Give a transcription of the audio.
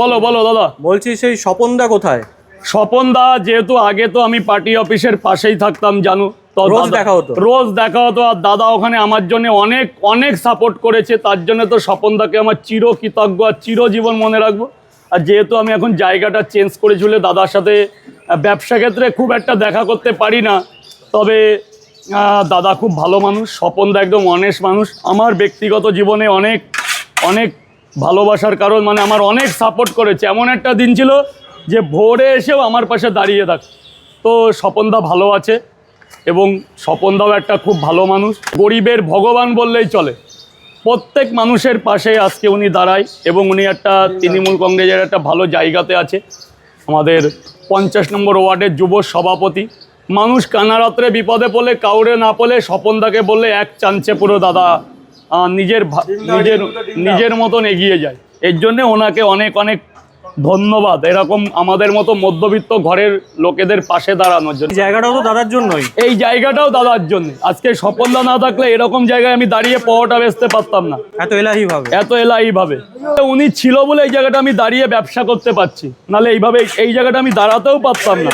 বলো বলো দাদা। বলছি সেই স্বপনদা কোথায়? স্বপনদা যেহেতু আগে তো আমি পার্টি অফিসের পাশেই থাকতাম জানো, তো রোজ দেখা হতো? রোজ দেখা হতো। আর দাদা ওখানে আমার জন্য অনেক অনেক সাপোর্ট করেছে, তার জন্য তো স্বপনদাকে আমার চিরকৃতজ্ঞ আর চিরজীবন মনে রাখবো। আর যেহেতু আমি এখন জায়গাটা চেঞ্জ করেছিল, দাদার সাথে ব্যবসা ক্ষেত্রে খুব একটা দেখা করতে পারি না, তবে দাদা খুব ভালো মানুষ, স্বপনদা একদম অনেস্ট মানুষ। আমার ব্যক্তিগত জীবনে অনেক অনেক ভালোবাসার কারণ, মানে আমার অনেক সাপোর্ট করেছে। এমন একটা দিন ছিল যে ভোরে এসেও আমার পাশে দাঁড়িয়ে থাক। তো স্বপনদা ভালো আছে এবং স্বপনদাও একটা খুব ভালো মানুষ, গরিবের ভগবান বললেই চলে। প্রত্যেক মানুষের পাশে আজকে উনি দাঁড়ায় এবং উনি একটা তৃণমূল কংগ্রেসের একটা ভালো জায়গাতে আছে, আমাদের 50 নম্বর ওয়ার্ডের যুব সভাপতি। মানুষ কানারাত্রে বিপদে পড়লে কাউরে না পড়লে স্বপনদাকে বললে এক চান্সে পুরো দাদা নিজের নিজের মতন এগিয়ে যায়। এর জন্যে ওনাকে অনেক অনেক ধন্যবাদ, এরকম আমাদের মতো মধ্যবিত্ত ঘরের লোকেদের পাশে দাঁড়ানোর জন্য। জায়গাটাও তো দাদার জন্যই, এই জায়গাটাও দাদার জন্য। আজকে স্বপনদা না থাকলে এরকম জায়গায় আমি দাঁড়িয়ে পাওয়াটা বেচতে পারতাম না, এত এলাহি ভাবে। উনি ছিল বলে এই জায়গাটা আমি দাঁড়িয়ে ব্যবসা করতে পারছি, নাহলে এইভাবে এই জায়গাটা আমি দাঁড়াতেও পারতাম না।